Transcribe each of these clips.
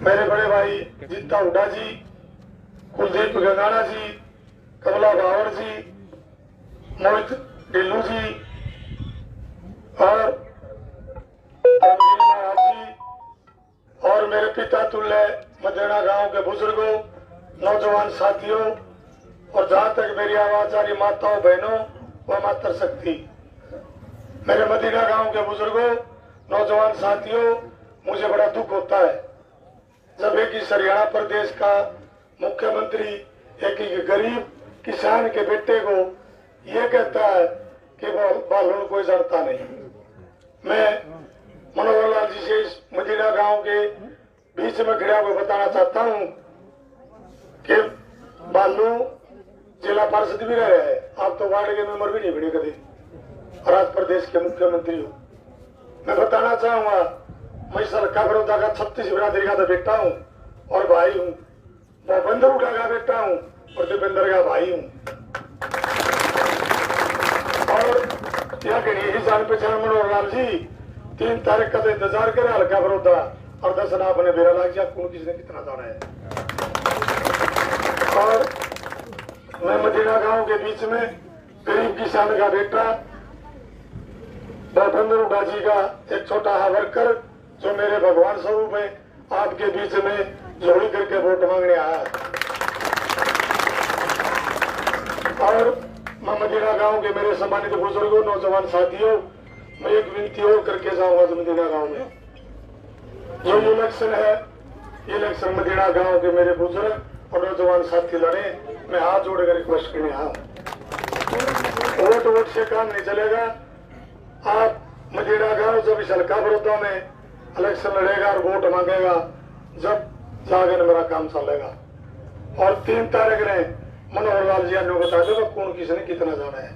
मेरे बड़े भाई जीता हुड्डा जी, कुलदीप गंगाना जी, कमला बावर जी, मोहित ढिल्लू जी और महाराज जी और मेरे पिता तुल्य मदेना गांव के बुजुर्गों, नौजवान साथियों और जहां तक मेरी आवाज आ रही माताओं बहनों व मातृ शक्ति, मेरे मदीना गांव के बुजुर्गों, नौजवान साथियों, मुझे बड़ा दुख होता है जब एक इस हरियाणा प्रदेश का मुख्यमंत्री एक गरीब किसान के बेटे को ये कहता है कि बालों कोई जड़ता नहीं। मैं मनोहर लाल जी से इस मदीना गांव के बीच में खड़ा हुआ बताना चाहता हूं कि बालू जिला पार्षद भी रहे हैं, आप तो वार्ड के मेंबर भी नहीं बने कभी और आज प्रदेश के मुख्यमंत्री हो। मैं बताना चाहूंगा, मैं सरकार बड़ौदा का 36 बिरादरी का तो बेटा हूँ और भाई हूँ, भूपेंद्र हुड्डा का बेटा हूँ और दीपेंद्र का भाई हूँ और यहाँ के नहीं जान पहचान मनोहर लाल जी 3 तारीख का तो इंतजार करे हल्का बड़ौदा और 10 ना अपने बेरा लाग जाए कौन किसने कितना जाना है। और मैं मदीना गांव के बीच में गरीब किसान का बेटा भूपेंद्र हुड्डा जी का एक छोटा सा वर्कर जो मेरे भगवान स्वरूप है, आपके बीच में झोली करके वोट मांगने आया। और मैं मदीना गांव के मेरे सम्मानित बुजुर्गों, नौजवान साथियों, मैं एक विनती और करके जाऊंगा तो मदीना गांव में जो इलेक्शन है, इलेक्शन मदीना गांव के मेरे बुजुर्ग और नौजवान साथी लड़े, मैं हाथ जोड़कर रिक्वेस्ट करने आया। वोट से काम नहीं चलेगा। आप मदीना गांव जब इस हल्का बड़ौदा में इलेक्शन लड़ेगा और वोट मांगेगा, जब जाकर मेरा काम चलेगा। और 3 तारीख ने मनोहर लाल जी ने बता देगा कौन किसने कितना जाना है।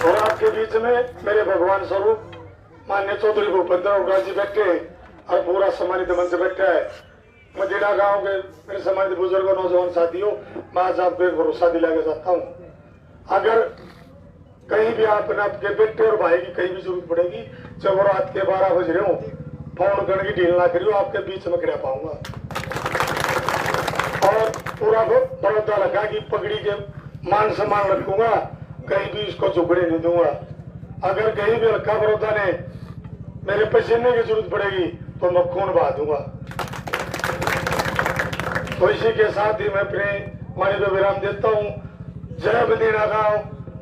और आपके बीच में मेरे भगवान स्वरूप मान्य चौधरी भूपेंद्र हुड्डा जी बैठे और पूरा सम्मानित मंच बैठा है। मदीना गांव के मेरे सम्मानित बुजुर्गों, नौजवान साथियों, मैं आज आपको एक भरोसा दिला के जाता हूँ, अगर कहीं भी आपके बेटे और भाई की कहीं भी जरूरत पड़ेगी, जब रात के 12 बज रहे हो, फोन करके ढील ना करियो, आपके बीच में खड़ा पाऊंगा और पूरा बड़ौदा लगा कि पगड़ी के मान सम्मान रखूंगा, कहीं भी इसको झुकने नहीं दूंगा। अगर कहीं भी हल्का बड़ौदा ने मेरे पसीने की जरूरत पड़ेगी तो मैं खून बहा दूंगा। तो इसी के साथ ही मैं अपने वाणी को विराम देता हूँ। जय मदीना गांव,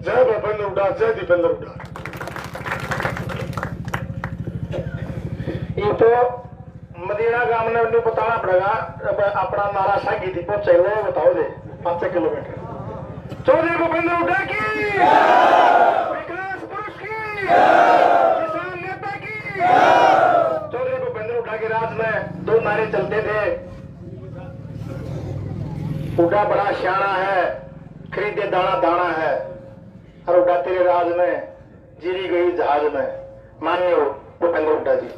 जय भूपेंद्र हुड्डा, जय दीपेंद्र हुड्डा। ये तो मदीना गांव ने उन्हें बताना पड़ेगा अपना नारा सागी थी पहुंचे वो बताओ दे 5 किलोमीटर। चौधरी भूपेंद्र हुड्डा की, विकास पुरुष की, किसान नेता की। चौधरी भूपेंद्र हुड्डा के राज में 2 नारे चलते थे, हुड्डा बड़ा सियाना है, खरीदे दाना दाना है, और हुड्डा तेरे राज में जीरी गई जहाज में। मान्य भूपेंद्र हुड्डा जी।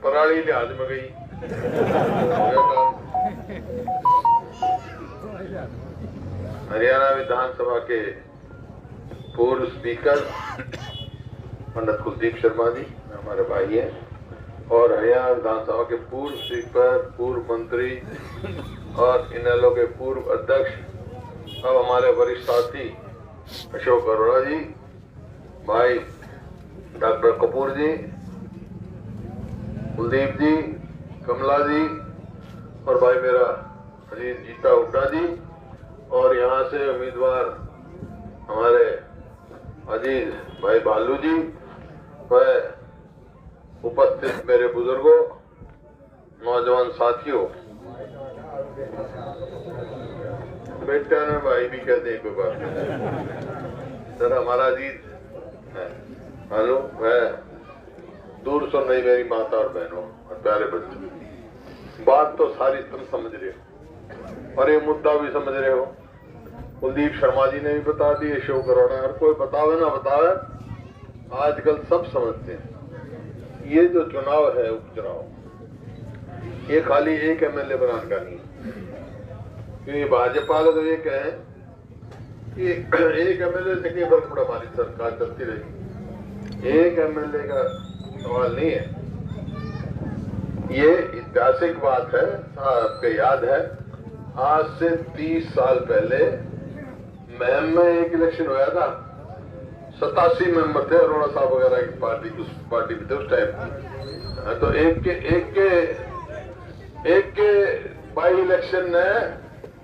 पराली लिहाज में गई हरियाणा विधानसभा के पूर्व स्पीकर पंडित कुलदीप शर्मा जी हमारे भाई हैं, और हरियाणा विधानसभा के पूर्व स्पीकर, पूर्व मंत्री और इनेलो के पूर्व अध्यक्ष, अब हमारे वरिष्ठ साथी अशोक अरोड़ा जी, भाई डॉक्टर कपूर जी, कुलदीप जी, कमला जी और भाई मेरा अजीज जीता हुड्डा जी, और यहाँ से उम्मीदवार हमारे अजीज भाई बालू जी, वह उपस्थित मेरे बुजुर्गों, नौजवान साथियों, बेटा ने भाई भी कहते हैं कोई बात नहीं, सर हमारा अजीज है हेलो, वह दूर सुन रही मेरी माता और बहनों और प्यारे बच्चों, बात तो सारी तुम समझ रहे हो और ये मुद्दा भी समझ रहे हो। कुलदीप शर्मा जी ने भी बता दी, अशोक अरोड़ा, हर कोई बतावे ना बतावे, आजकल सब समझते हैं ये जो चुनाव है, उपचुनाव, ये खाली एक एमएलए बनाने का नहीं है। क्योंकि भाजपा वाले तो ये कहें कि एक एमएलए से कई बार बड़ा हमारी सरकार चलती रहेगी। एक एमएलए का सवाल नहीं है, ये ऐतिहासिक बात है। आपको याद है आज से 30 साल पहले महम में एक इलेक्शन हुआ था, 87 मेंबर थे अरोड़ा साहब वगैरह की पार्टी, उस पार्टी में थे उस टाइम। तो एक के बाई इलेक्शन ने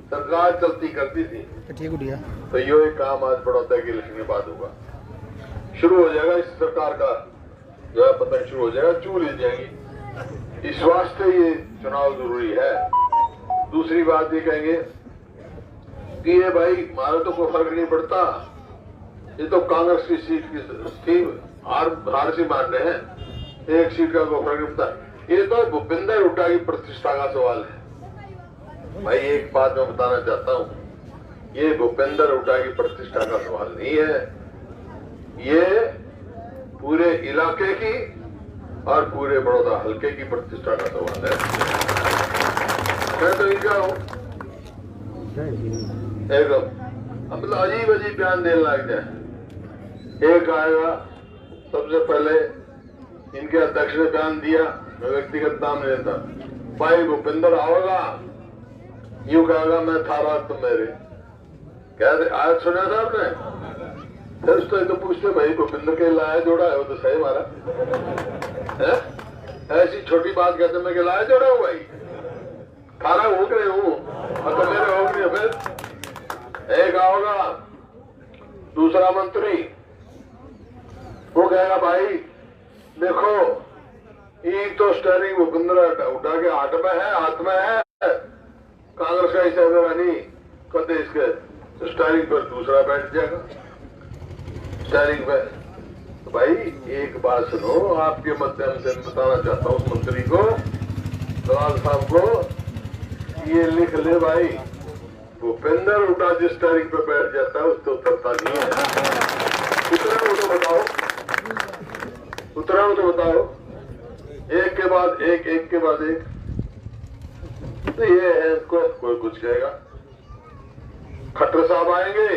सरकार चलती करती थी। तो ये एक काम आज बड़ौदा के इलेक्शन के बाद होगा, शुरू हो जाएगा इस सरकार का जो है पता शुरू हो जाएगा, चूल ले जाएंगी। इस वास्ते ये चुनाव जरूरी है। दूसरी बात ये कहेंगे कि ये भाई हमारा तो कोई फर्क नहीं पड़ता, ये तो कांग्रेस की सीट की थी, हार से मान रहे हैं, एक सीट का कोई फर्क नहीं पड़ता। ये तो भूपेंद्र हुड्डा की प्रतिष्ठा का सवाल है। भाई एक बात मैं बताना चाहता हूँ, ये भूपेंद्र हुड्डा की प्रतिष्ठा का सवाल नहीं है, ये पूरे इलाके की और पूरे बड़ौदा हल्के की प्रतिष्ठा का सवाल है। मैं तो इनका हूँ एकदम मतलब अजीब अजीब बयान देने लग जाए। एक आएगा, सबसे पहले इनके अध्यक्ष ने बयान दिया, मैं व्यक्तिगत नाम नहीं लेता, भाई भूपेंद्र आओगा, यूं कहेगा मैं थारा तुम मेरे, कहते आज सुना था आपने। फिर तो पूछते भाई भूपेंद्र के लाया जोड़ा है, वो तो सही मारा है? ऐसी छोटी बात कहते मैं लाया जोड़ा हूँ भाई, थारा हो गए हूँ और तो मेरे हो गए। फिर एक आओगा दूसरा मंत्री, वो कहेगा भाई देखो ये तो स्टेयरिंग भूपेंद्र उठा के हाथ में है, कांग्रेस का हिस्सा मेरा नहीं, कहते इसके स्टेयरिंग पर दूसरा बैठ जाएगा स्टेयरिंग पे। तो भाई एक बात सुनो, आपके माध्यम से बताना चाहता हूँ उस मंत्री को, दलाल साहब को, ये लिख ले भाई, भूपेंद्र हुड्डा जिस स्टेयरिंग पे बैठ जाता है उससे उतरता नहीं है। उतरा हो तो बताओ, एक के बाद एक, एक के बाद एक। तो ये है, कोई कुछ कहेगा। खट्टर साहब आएंगे,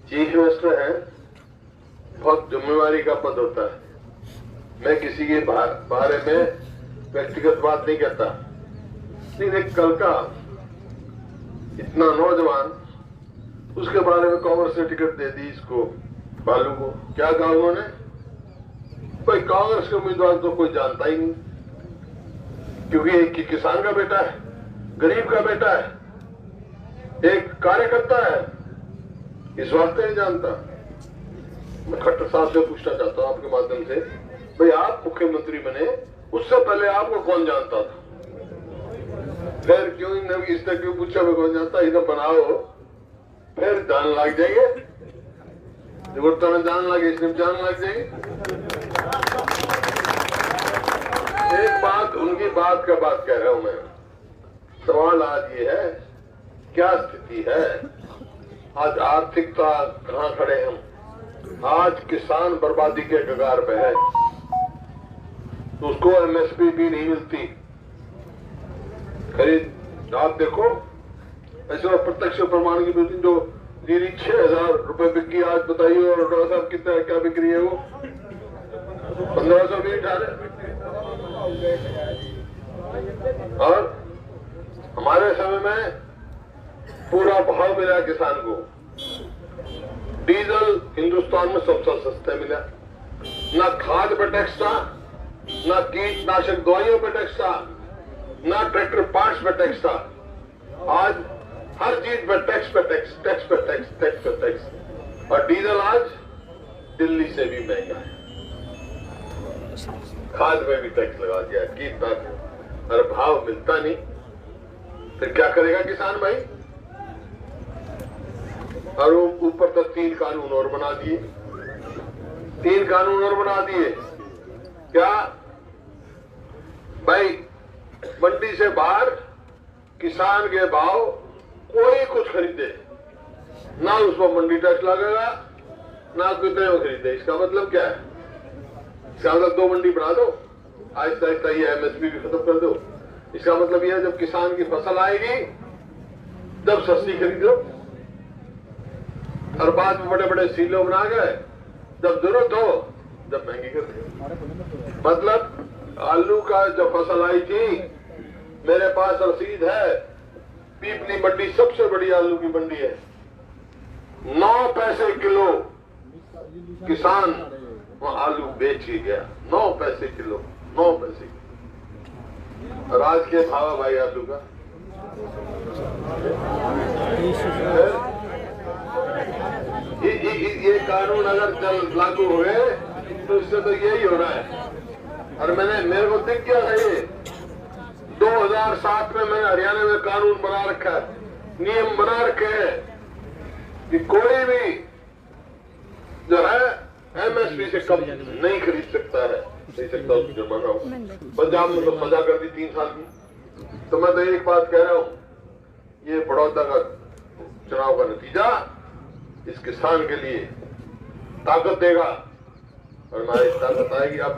चीफ मिनिस्टर हैं, बहुत जिम्मेवारी का पद होता है। मैं किसी के बारे में व्यक्तिगत बात नहीं कहता, लेकिन एक कल का इतना नौजवान, उसके बारे में कांग्रेस ने टिकट दे दी इसको, बालू को। क्या कहा उन्होंने? भाई कांग्रेस के उम्मीदवार तो कोई जानता ही नहीं, क्योंकि एक किसान का बेटा है, गरीब का बेटा है, एक कार्यकर्ता है, इस वास्ते नहीं जानता। मैं खट्टर साहब से पूछना चाहता हूं आपके माध्यम से, भाई आप मुख्यमंत्री बने, उससे पहले आपको कौन जानता था? फिर क्यों इसने क्यों पूछा मैं कौन जानता? इधर बनाओ, फिर जान लग जाएंगे, जरूरत में जान लगे, इसमें जान लग जाएंगे। एक बात, उनकी बात का बात कह रहा हूं मैं। सवाल आज ये है, क्या स्थिति है आज? आर्थिकता कहां खड़े हम? आज किसान बर्बादी के कगार पे है, तो उसको एमएसपी भी नहीं मिलती खरीद। आप देखो ऐसे प्रत्यक्ष प्रमाण की बिल्डिंग जो दीदी 6,000 रुपए बिकी, आज बताइए और डॉक्टर साहब कितना क्या बिक्री है? वो 1500 भी उठा रहे। और हमारे समय में पूरा भाव मिला किसान को, डीजल हिंदुस्तान में सबसे सस्ता मिला, ना खाद पे टैक्स था, ना कीटनाशक दवाइयों पे टैक्स था, ना ट्रैक्टर पार्ट्स पे टैक्स था। आज हर चीज पे टैक्स पे टैक्स, टैक्स पे टैक्स, टैक्स पे टैक्स। और डीजल आज दिल्ली से भी महंगा है, खाद में भी टैक्स लगा दिया, कीटनाशक, और भाव मिलता नहीं। फिर क्या करेगा किसान भाई? और ऊपर तक 3 कानून और बना दिए, 3 कानून और बना दिए। क्या भाई? मंडी से बाहर किसान के भाव कोई कुछ खरीदे ना, उस पर मंडी टैक्स लगेगा, ना कितने में खरीदे। इसका मतलब क्या है? इसका मतलब 2 मंडी बना दो, आहिस्ता आहिस्ता ये एमएसपी भी खत्म कर दो। इसका मतलब यह है जब किसान की फसल आएगी तब सस्ती खरीद लो, और बाद में बड़े बड़े सीलो बना गए जब जरूरत हो जब महंगी कर दो। मतलब आलू का जो फसल आई थी, मेरे पास रसीद है, पीपली मंडी सबसे बड़ी आलू की मंडी है, 9 पैसे किलो किसान वहां आलू बेच ही गया। 9 पैसे किलो, 9 पैसे किलो। और आज के भाव भाई आलू का ये कानून अगर चल लागू हुए तो इससे तो यही हो रहा है। और मेरे को दिख गया है ये 2007 में मैंने हरियाणा में कानून बना रखा है, नियम बना रखे हैं कि कोई भी जो है एमएसपी से कम नहीं खरीद सकता है, नहीं सकता, उसको जुर्माना हो। पंजाब में तो सजा कर दी 3 साल की। तो मैं तो एक बात कह रहा हूं, ये बड़ौदा का चुनाव का नतीजा इस किसान के लिए ताकत देगा, और हमारी ताकत आएगी। अब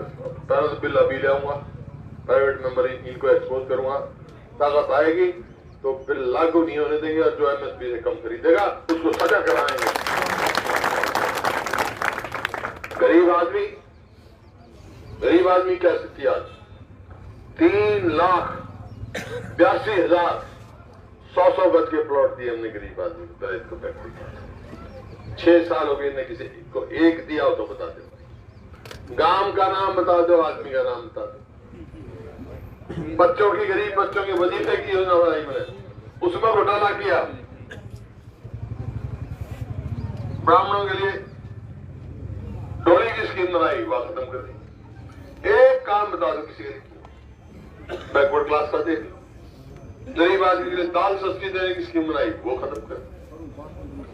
पहले तो बिल अभी ले आऊंगा, प्राइवेट मेंबर इनको एक्सपोज करूंगा, ताकत आएगी तो बिल लागू नहीं होने देंगे, और जो एमएसपी से कम खरीदेगा उसको सजा कराएंगे। गरीब आदमी क्या स्थिति आज? 3,82,000 100 गज के प्लॉट दिए हमने गरीब आदमी को, दलित को, 6 साल हो गए ने किसी को एक दिया हो तो बता दो, गांव का नाम बता दो, आदमी का नाम बता दो। बच्चों की, गरीब बच्चों के वजीफे की योजना बनाई मैंने, उसमें घोटाला किया। ब्राह्मणों के लिए डोली की स्कीम बनाई, वह खत्म कर दी। एक काम बता दो किसी बैकवर्ड क्लास का, देख गरीब आदमी के लिए दाल सस्ती देने की स्कीम बनाई, वो खत्म कर दी।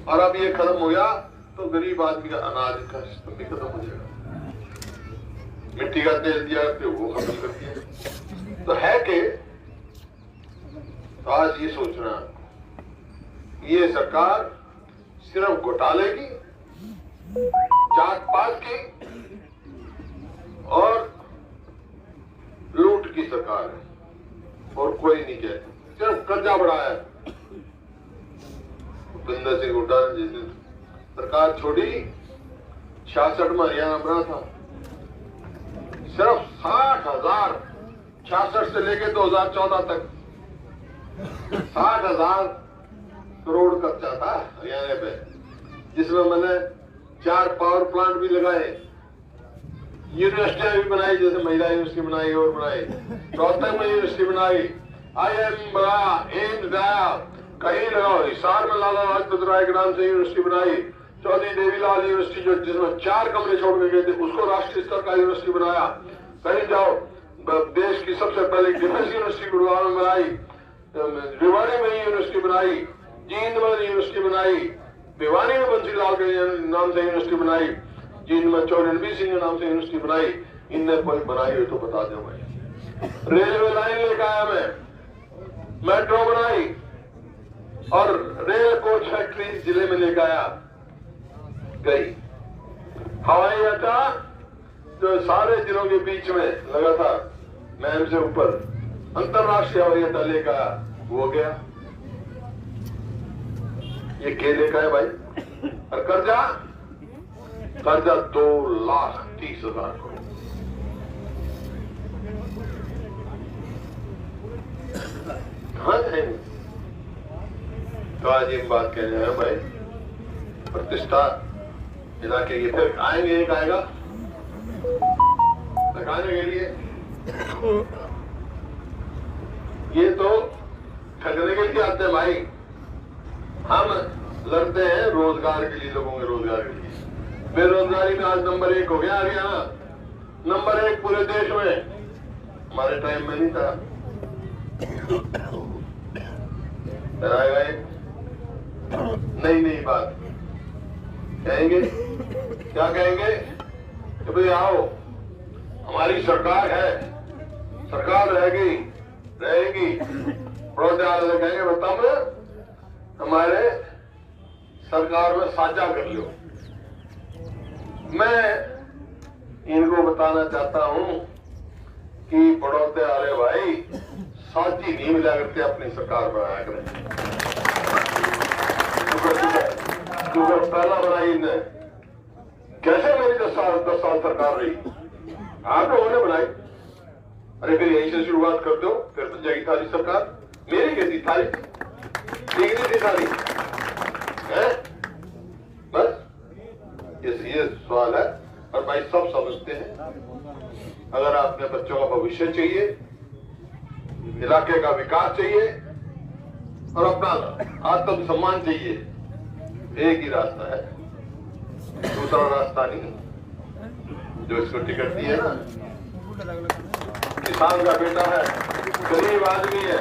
और अब ये खत्म हो गया तो गरीब आदमी का अनाज का सिस्टम भी खत्म हो जाएगा। मिट्टी का तेल दिया करते वो खत्म कर दिया। तो है कि आज ये सोचना, ये सरकार सिर्फ घोटाले की, जात पात की और लूट की सरकार है, और कोई नहीं कहती, सिर्फ कर्जा बढ़ाया है। भूपेंद्र सिंह हुड्डा ने जिस दिन सरकार छोड़ी, 66 में हरियाणा बना था, सिर्फ 60,000, 66 से लेके 2014 तक 60,000 करोड़ कर्जा था हरियाणा पे, जिसमें मैंने 4 पावर प्लांट भी लगाए, यूनिवर्सिटियां भी बनाई, जैसे महिला यूनिवर्सिटी बनाई और बनाई, रोहतक में यूनिवर्सिटी बनाई, IIM बनाया, एम्स बनाया, कहीं लगाओ, हिसार में लाला लाजपत राय के नाम से यूनिवर्सिटी बनाई, चौधरी देवीलाल यूनिवर्सिटी जो जिसमें 4 कमरे छोड़ के गए थे उसको राष्ट्रीय स्तर का यूनिवर्सिटी बनाया। कहीं जाओ, देश की सबसे पहले डिफेंस यूनिवर्सिटी गुरुग्राम में बनाई, रेवाड़ी में यूनिवर्सिटी बनाई, जींद में यूनिवर्सिटी बनाई, भिवानी में बंसीलाल के नाम से यूनिवर्सिटी बनाई, जींद में चौधरी सिंह के नाम से यूनिवर्सिटी बनाई। इनने कोई बनाई हो तो बता दो भाई। रेलवे लाइन लेकर आया मैं, मेट्रो बनाई और रेल कोच फैक्ट्री जिले में लेकर आया, गई। हवाई अड्डा जो सारे जिलों के बीच में लगा था, मैम से ऊपर अंतरराष्ट्रीय हवाई अड्डा लेकर आया, वो गया। ये केले का है भाई। और कर्जा 2,30,000 करोड़। कहां जाएंगे? तो आज ये बात कह रहे हैं भाई, प्रतिष्ठा इलाके ये फिर आएंगे, एक आएगा लगाने के लिए, ये तो ठगने के लिए आते हैं भाई। हम लड़ते हैं रोजगार के लिए, लोगों के रोजगार के लिए। बेरोजगारी में आज नंबर 1 हो गया हरियाणा, नंबर 1 पूरे देश में। हमारे टाइम में नहीं था। नई बात कहेंगे, क्या कहेंगे कि भाई आओ, हमारी सरकार है, सरकार रहेगी। बड़ौदा कहेंगे बताओ हमारे सरकार में साझा कर लो। मैं इनको बताना चाहता हूं कि बड़ौदे वाले भाई साथी नहीं मिला करते अपनी सरकार बनाया करें। क्योंकि पहला बनाई ने कैसे मेरी 10 साल सरकार रही, आप लोगों ने बनाई। अरे फिर यहीं से शुरुआत कर दो, फिर बन जाएगी थारी सरकार। मेरी कैसी थारी डिग्री थी थारी है? बस ये सवाल है। और भाई सब समझते हैं, अगर आपने बच्चों का भविष्य चाहिए, इलाके का विकास चाहिए और अपना आत्मसम्मान चाहिए, एक ही रास्ता है, दूसरा रास्ता नहीं। जो इसको टिकट दी है ना, किसान का बेटा है, गरीब आदमी है,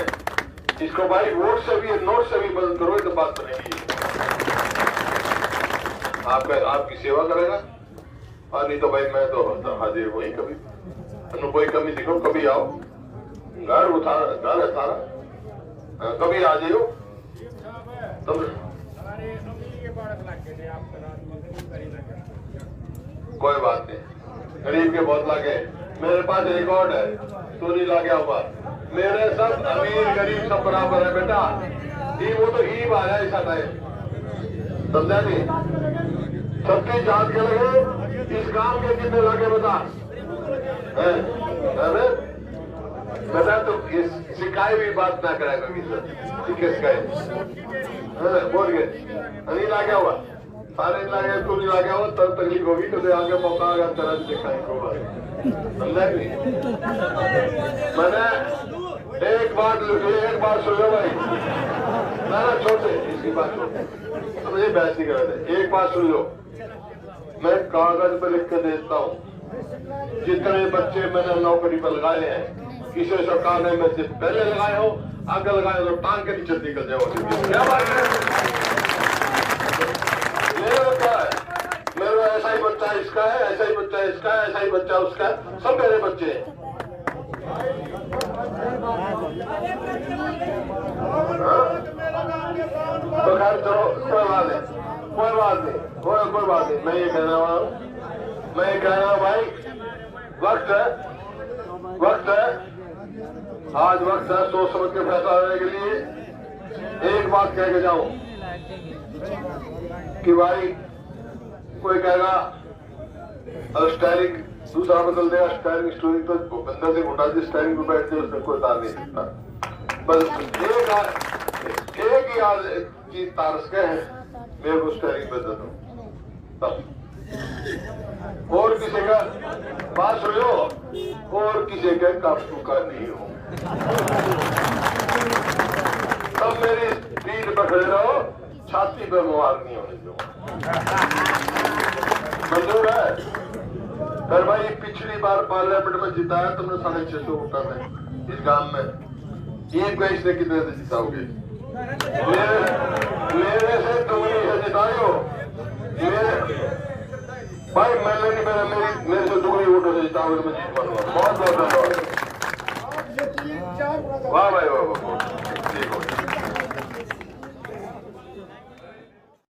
इसको भाई वोट से भी नोट से भी बंद करो तो बात बनेगी। आपकी सेवा करेगा। और नहीं तो भाई मैं तो हाजिर हुई, कभी कोई कमी दिखो, कभी आओ, घर है सारा, कभी आ जाओ तुम। कोई बात नहीं, गरीब के बहुत लागे। मेरे पास रिकॉर्ड है, तो नहीं लागे हुआ। मेरे सब अमीर गरीब सब बराबर है बेटा। ये वो तो ईब आया ऐसा टाइम, समझा नहीं? सबकी जांच के लगे, इस काम के कितने लागे बता। बता तो इस शिकायत भी बात ना कराएगा बोल गए नहीं लागे हुआ, सारे लागे, तू नहीं लागे हुआ, तब तकलीफ होगी तो आगे मौका आएगा तरह दिखाने को। समझा नहीं? मैंने एक बार सुन लो भाई, ना छोटे इसकी बात छोड़, अब ये बहस नहीं कर रहे थे। एक बात सुन लो, मैं कागज पर लिख के देता हूँ, जितने बच्चे मैंने नौकरी पर लगाए हैं, किसी सरकार ने मैं से पहले लगाए हो, आगे लगाए तो टांग के नीचे निकल जाओ। क्या बात है? मेरा बच्चा है, मेरा ऐसा ही बच्चा इसका है, ऐसा ही बच्चा इसका है, ऐसा ही बच्चा उसका है, सब मेरे बच्चे हैं। तो खैर चलो, कोई बात नहीं, कोई बात नहीं, कोई बात नहीं। मैं ये कहना भाई, वक्त है, आज वक्त है सोच समझ के फैसला लेने के लिए। एक बात कह के जाऊं कि भाई कोई कहेगा स्टायरिंग दूसरा बदल देगा, स्टायरिंग तो भूपेंद्र सिंह हुड्डा जी स्टायरिंग पे बैठते, उसमें कोई तार नहीं सकता। बस एक ही चीज तारस के है, मेरे को स्टायरिंग पे दे दो। और किसी का बात सुन लो, और किसी का काबू का नहीं हो, तब मेरी पीठ पर खड़े रहो, छाती पर मुबारक नहीं होने दो। मंजूर है? फिर भाई पिछली बार पार्लियामेंट में जिताया तुमने 650 वोटर में इस गांव में, एक गैस से कितने से जिताओगे? मेरे से दुगनी से जिताओ भाई, मैंने नहीं, मेरे से दुगनी वोटों से जिताओगे तो मैं जीत पाऊंगा। बहुत बहुत धन्यवाद। वाह भाई वाह, ठीक हो।